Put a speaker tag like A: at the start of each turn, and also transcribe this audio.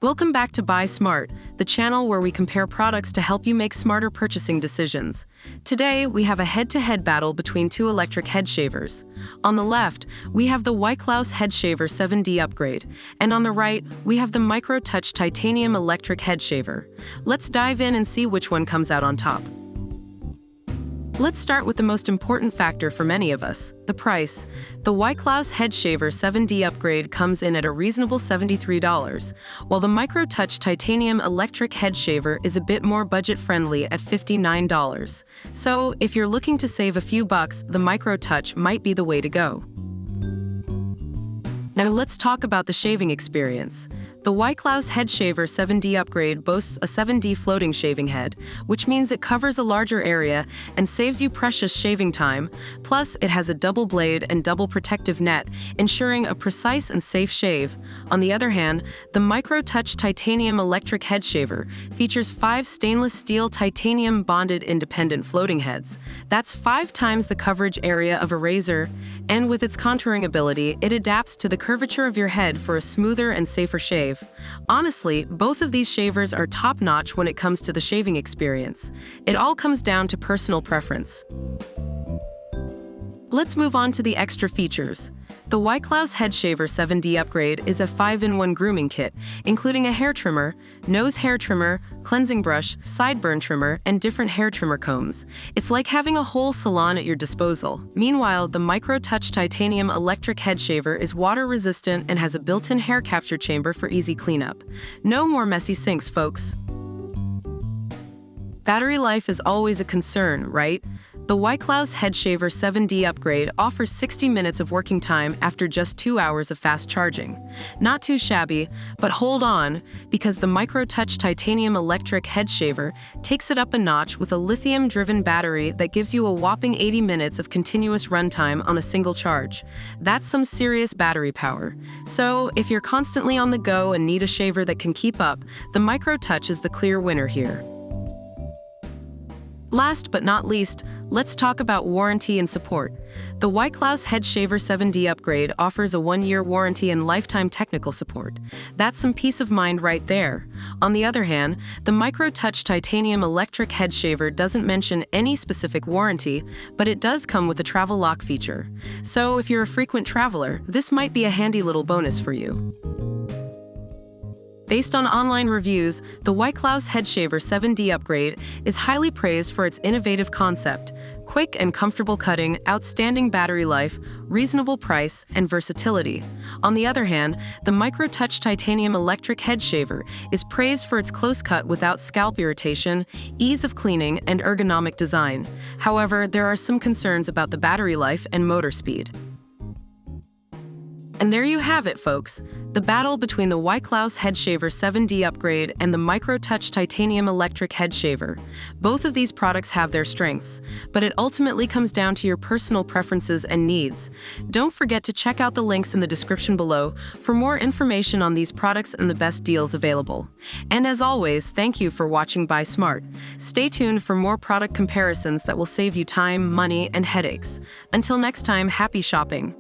A: Welcome back to Buy Smart, the channel where we compare products to help you make smarter purchasing decisions. Today, we have a head-to-head battle between two electric head shavers. On the left, we have the Microtouch Head Shaver 7D Upgrade, and on the right, we have the Microtouch Titanium Electric Head Shaver. Let's dive in and see which one comes out on top. Let's start with the most important factor for many of us, the price. The Microtouch Head Shaver 7D Upgrade comes in at a reasonable $73, while the Microtouch Titanium Electric Head Shaver is a bit more budget-friendly at $59. So, if you're looking to save a few bucks, the Microtouch might be the way to go. Now let's talk about the shaving experience. The Microtouch Head Shaver 7D Upgrade boasts a 7D floating shaving head, which means it covers a larger area and saves you precious shaving time. Plus, it has a double blade and double protective net, ensuring a precise and safe shave. On the other hand, the Microtouch Titanium Electric Head Shaver features 5 stainless steel titanium bonded independent floating heads. That's 5 times the coverage area of a razor, and with its contouring ability, it adapts to the curvature of your head for a smoother and safer shave. Honestly, both of these shavers are top-notch when it comes to the shaving experience. It all comes down to personal preference. Let's move on to the extra features. The Microtouch Head Shaver 7D Upgrade is a 5-in-1 grooming kit, including a hair trimmer, nose hair trimmer, cleansing brush, sideburn trimmer, and different hair trimmer combs. It's like having a whole salon at your disposal. Meanwhile, the Microtouch Titanium Electric Head Shaver is water-resistant and has a built-in hair capture chamber for easy cleanup. No more messy sinks, folks. Battery life is always a concern, right? The Microtouch Head Shaver 7D Upgrade offers 60 minutes of working time after just 2 hours of fast charging. Not too shabby, but hold on, because the Microtouch Titanium Electric Head Shaver takes it up a notch with a lithium-driven battery that gives you a whopping 80 minutes of continuous runtime on a single charge. That's some serious battery power. So, if you're constantly on the go and need a shaver that can keep up, the Microtouch is the clear winner here. Last but not least, let's talk about warranty and support. The Microtouch Head Shaver 7D Upgrade offers a 1-year warranty and lifetime technical support. That's some peace of mind right there. On the other hand, the Microtouch Titanium Electric Head Shaver doesn't mention any specific warranty, but it does come with a travel lock feature. So if you're a frequent traveler, this might be a handy little bonus for you. Based on online reviews, the Microtouch Head Shaver 7D Upgrade is highly praised for its innovative concept, quick and comfortable cutting, outstanding battery life, reasonable price, and versatility. On the other hand, the Microtouch Titanium Electric Head Shaver is praised for its close cut without scalp irritation, ease of cleaning, and ergonomic design. However, there are some concerns about the battery life and motor speed. And there you have it, folks. The battle between the Microtouch Head Shaver 7D Upgrade and the Microtouch Titanium Electric Head Shaver. Both of these products have their strengths, but it ultimately comes down to your personal preferences and needs. Don't forget to check out the links in the description below for more information on these products and the best deals available. And as always, thank you for watching Buy Smart. Stay tuned for more product comparisons that will save you time, money, and headaches. Until next time, happy shopping.